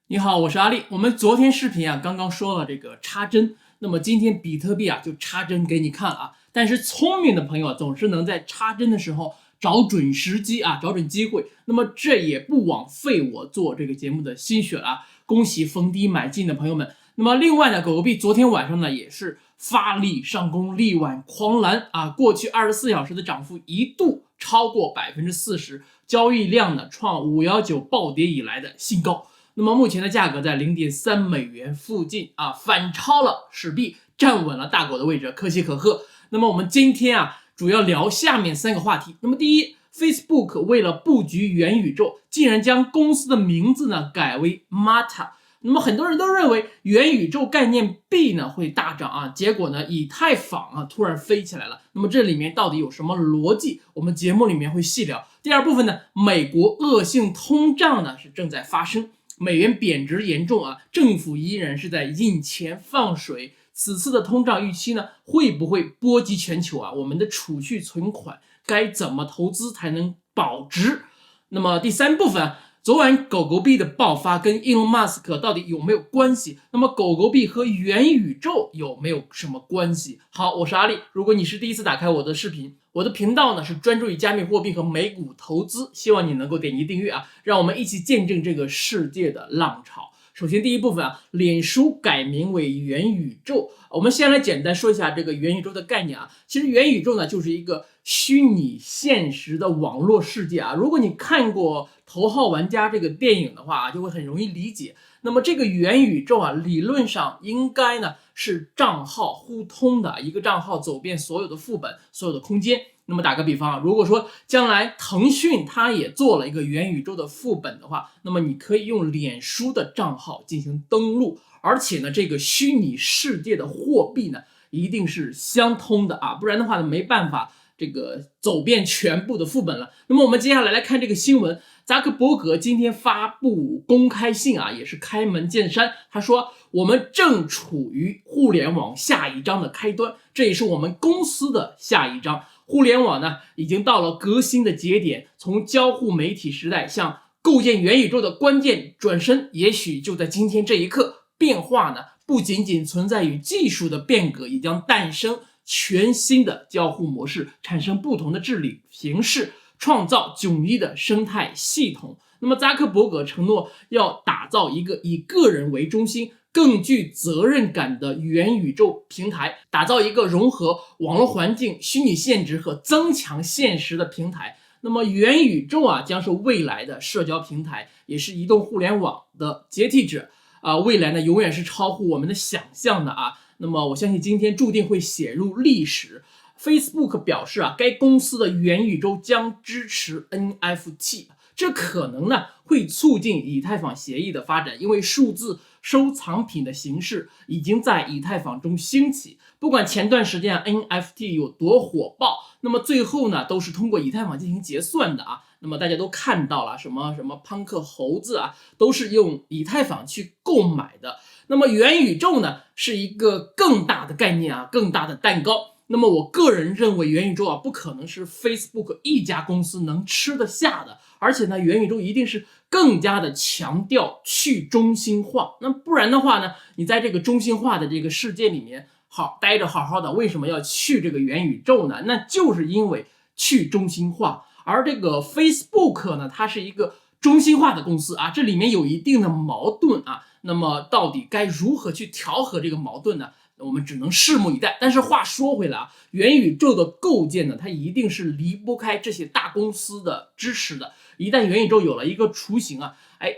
你好，我是阿力。我们昨天视频刚刚说了这个插针，那么今天比特币就插针给你看啊。但是聪明的朋友总是能在插针的时候找准时机找准机会。那么这也不枉费我做这个节目的心血了恭喜逢低买进的朋友们。那么另外呢，狗狗币昨天晚上呢也是发力上攻，力挽狂澜过去24小时的涨幅一度超过40%，交易量呢创519暴跌以来的新高。那么目前的价格在0.3美元附近反超了史币，站稳了大狗的位置，可喜可贺。那么我们今天主要聊下面3个话题。那么第一， Facebook 为了布局元宇宙，竟然将公司的名字呢改为 Meta。那么很多人都认为元宇宙概念币呢会大涨结果呢以太坊突然飞起来了。那么这里面到底有什么逻辑？我们节目里面会细聊。第二部分呢，美国恶性通胀呢是正在发生，美元贬值严重政府依然是在印钱放水。此次的通胀预期呢会不会波及全球我们的储蓄存款该怎么投资才能保值？那么第三部分昨晚狗狗币的爆发跟 Elon Musk 到底有没有关系？那么狗狗币和元宇宙有没有什么关系？好，我是阿力。如果你是第一次打开我的视频，我的频道呢是专注于加密货币和美股投资，希望你能够点击订阅让我们一起见证这个世界的浪潮。首先第一部分脸书改名为元宇宙。我们先来简单说一下这个元宇宙的概念其实元宇宙呢就是一个虚拟现实的网络世界如果你看过头号玩家这个电影的话就会很容易理解。那么这个元宇宙理论上应该呢是账号互通的，一个账号走遍所有的副本，所有的空间。那么打个比方如果说将来腾讯它也做了一个元宇宙的副本的话，那么你可以用脸书的账号进行登录，而且呢这个虚拟世界的货币呢一定是相通的不然的话呢没办法这个走遍全部的副本了。那么我们接下来看这个新闻，扎克伯格今天发布公开信也是开门见山，他说我们正处于互联网下一章的开端，这也是我们公司的下一章。互联网呢已经到了革新的节点，从交互媒体时代向构建元宇宙的关键转身，也许就在今天这一刻。变化呢不仅仅存在于技术的变革，也将诞生全新的交互模式，产生不同的治理形式，创造迥异的生态系统。那么扎克伯格承诺要打造一个以个人为中心更具责任感的元宇宙平台，打造一个融合网络环境、虚拟现实和增强现实的平台。那么元宇宙将是未来的社交平台，也是移动互联网的接替者未来呢永远是超乎我们的想象的那么我相信今天注定会写入历史。Facebook 表示该公司的元宇宙将支持 NFT， 这可能呢会促进以太坊协议的发展，因为数字收藏品的形式已经在以太坊中兴起。不管前段时间NFT 有多火爆，那么最后呢都是通过以太坊进行结算的那么大家都看到了什么潘克猴子都是用以太坊去购买的。那么元宇宙呢是一个更大的概念更大的蛋糕。那么我个人认为元宇宙不可能是 Facebook 一家公司能吃得下的，而且呢元宇宙一定是更加的强调去中心化。那不然的话呢，你在这个中心化的这个世界里面待着好好的，为什么要去这个元宇宙呢？那就是因为去中心化。而这个 Facebook 呢它是一个中心化的公司这里面有一定的矛盾那么到底该如何去调和这个矛盾呢？我们只能拭目以待。但是话说回来元宇宙的构建呢它一定是离不开这些大公司的支持的。一旦元宇宙有了一个雏形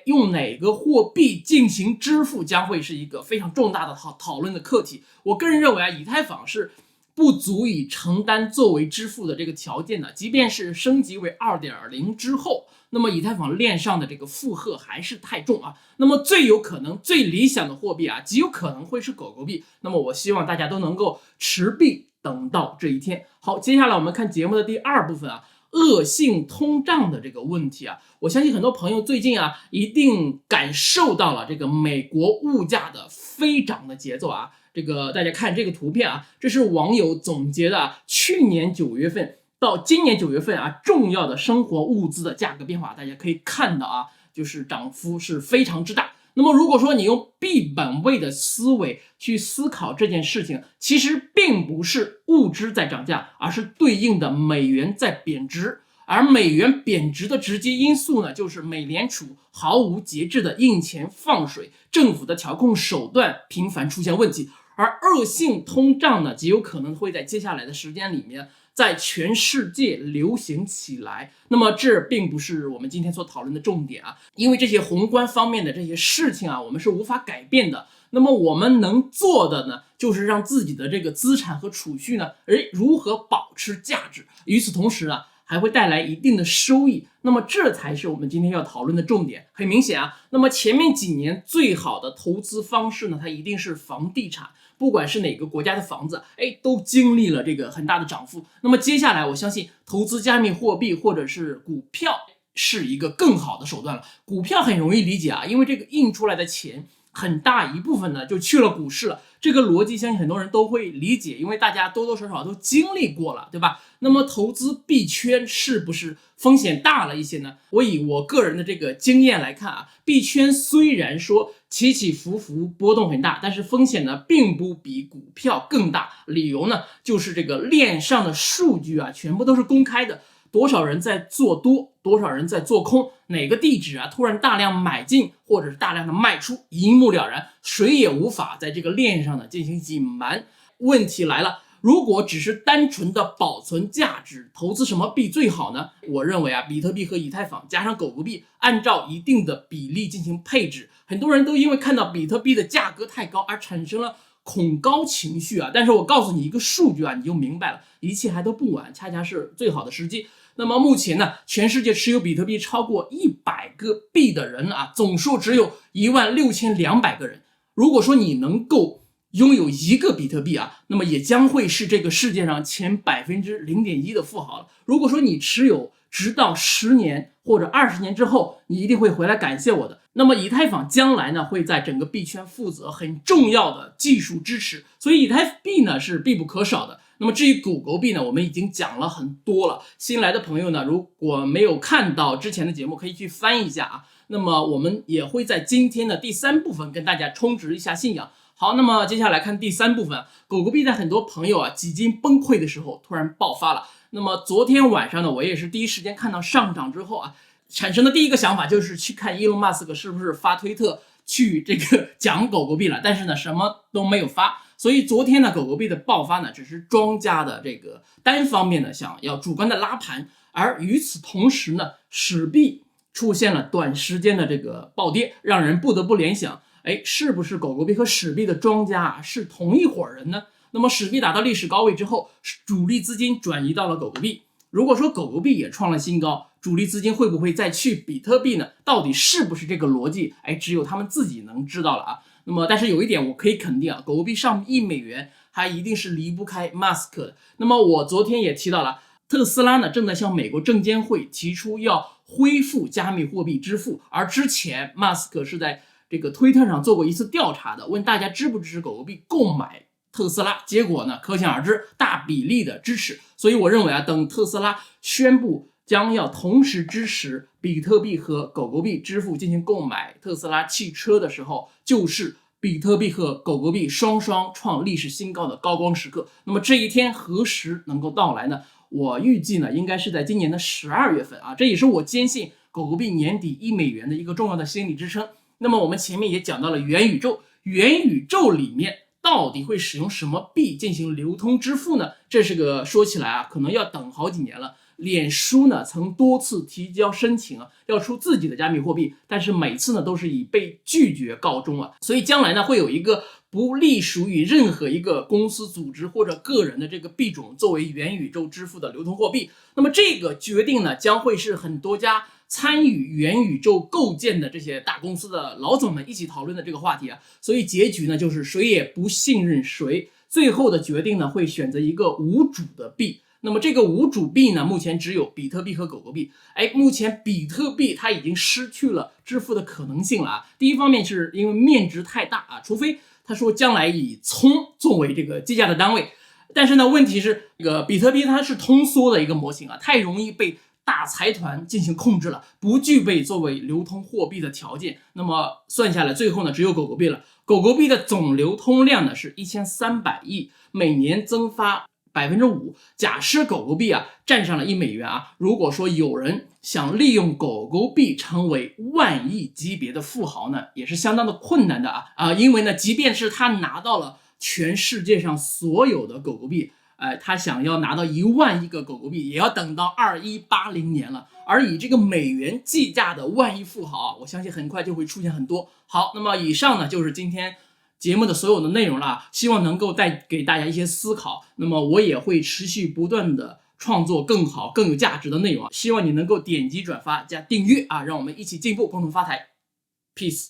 用哪个货币进行支付将会是一个非常重大的讨论的课题。我个人认为以太坊是不足以承担作为支付的这个条件的，即便是升级为 2.0 之后，那么以太坊链上的这个负荷还是太重那么最有可能最理想的货币极有可能会是狗狗币。那么我希望大家都能够持币等到这一天。好，接下来我们看节目的第二部分恶性通胀的这个问题我相信很多朋友最近一定感受到了这个美国物价的飞涨的节奏这个大家看这个图片这是网友总结的去年9月份到今年9月份重要的生活物资的价格变化，大家可以看到就是涨幅是非常之大。那么如果说你用币本位的思维去思考这件事情，其实并不是物资在涨价，而是对应的美元在贬值。而美元贬值的直接因素呢，就是美联储毫无节制的印钱放水，政府的调控手段频繁出现问题，而恶性通胀呢，极有可能会在接下来的时间里面在全世界流行起来。那么这并不是我们今天所讨论的重点啊，因为这些宏观方面的这些事情啊，我们是无法改变的。那么我们能做的呢，就是让自己的这个资产和储蓄呢，如何保持价值，与此同时啊，还会带来一定的收益。那么这才是我们今天要讨论的重点。很明显啊，那么前面几年最好的投资方式呢，它一定是房地产。不管是哪个国家的房子，都经历了这个很大的涨幅。那么接下来，我相信投资加密货币或者是股票是一个更好的手段了。股票很容易理解啊，因为这个印出来的钱很大一部分呢就去了股市了。这个逻辑相信很多人都会理解，因为大家多多少少都经历过了，对吧？那么投资币圈是不是风险大了一些呢？我以我个人的这个经验来看啊，币圈虽然说起起伏伏波动很大，但是风险呢并不比股票更大。理由呢就是这个链上的数据啊全部都是公开的，多少人在做多，多少人在做空，哪个地址啊突然大量买进或者是大量的卖出，一目了然，谁也无法在这个链上呢进行隐瞒。问题来了，如果只是单纯的保存价值，投资什么币最好呢？我认为啊，比特币和以太坊加上狗狗币，按照一定的比例进行配置。很多人都因为看到比特币的价格太高而产生了恐高情绪啊，但是我告诉你一个数据啊，你就明白了，一切还都不晚，恰恰是最好的时机。那么目前呢，全世界持有比特币超过100个币的人啊，总数只有16200个人。如果说你能够拥有一个比特币啊，那么也将会是这个世界上前0.1%的富豪了。如果说你持有，直到10年或者20年之后，你一定会回来感谢我的。那么以太坊将来呢，会在整个币圈负责很重要的技术支持，所以以太币呢是必不可少的。那么至于狗狗币呢，我们已经讲了很多了。新来的朋友呢，如果没有看到之前的节目，可以去翻一下啊。那么我们也会在今天的第3部分跟大家充值一下信仰。好，那么接下来看第3部分，狗狗币在很多朋友啊几经崩溃的时候突然爆发了。那么昨天晚上呢，我也是第一时间看到上涨之后啊，产生的第一个想法就是去看伊隆马斯克是不是发推特去这个讲狗狗币了，但是呢什么都没有发。所以昨天呢，狗狗币的爆发呢，只是庄家的这个单方面的想要主观的拉盘，而与此同时呢，史币出现了短时间的这个暴跌，让人不得不联想，是不是狗狗币和史币的庄家是同一伙人呢？那么史币达到历史高位之后，主力资金转移到了狗狗币。如果说狗狗币也创了新高，主力资金会不会再去比特币呢？到底是不是这个逻辑？只有他们自己能知道了啊。那么但是有一点我可以肯定啊，狗狗币上$1还一定是离不开 Musk 的。那么我昨天也提到了，特斯拉呢正在向美国证监会提出要恢复加密货币支付，而之前 Musk 是在这个推特上做过一次调查的，问大家支不支持狗狗币购买特斯拉，结果呢可想而知，大比例的支持。所以我认为啊，等特斯拉宣布将要同时支持比特币和狗狗币支付进行购买特斯拉汽车的时候，就是比特币和狗狗币双双创历史新高的高光时刻。那么这一天何时能够到来呢？我预计呢，应该是在今年的12月份啊，这也是我坚信狗狗币年底$1的一个重要的心理支撑。那么我们前面也讲到了元宇宙，元宇宙里面到底会使用什么币进行流通支付呢？这是个说起来啊，可能要等好几年了。脸书呢曾多次提交申请啊，要出自己的加密货币，但是每次呢都是以被拒绝告终啊。所以将来呢会有一个不隶属于任何一个公司、组织或者个人的这个币种作为元宇宙支付的流通货币。那么这个决定呢，将会是很多家参与元宇宙构建的这些大公司的老总们一起讨论的这个话题啊。所以结局呢就是谁也不信任谁，最后的决定呢会选择一个无主的币。那么这个无主币呢，目前只有比特币和狗狗币。目前比特币它已经失去了支付的可能性了啊。第一方面是因为面值太大啊，除非他说将来以聪作为这个计价的单位，但是呢，问题是这个比特币它是通缩的一个模型啊，太容易被大财团进行控制了，不具备作为流通货币的条件。那么算下来，最后呢只有狗狗币了。狗狗币的总流通量呢是1300亿，每年增发5%。假设狗狗币占上了$1如果说有人想利用狗狗币成为万亿级别的富豪呢，也是相当的困难的因为呢，即便是他拿到了全世界上所有的狗狗币，他想要拿到1万亿个狗狗币，也要等到2180年了。而以这个美元计价的万亿富豪我相信很快就会出现很多。好，那么以上呢就是今天节目的所有的内容了，希望能够带给大家一些思考。那么我也会持续不断的创作更好更有价值的内容，希望你能够点击转发加订阅让我们一起进步，共同发财。Peace。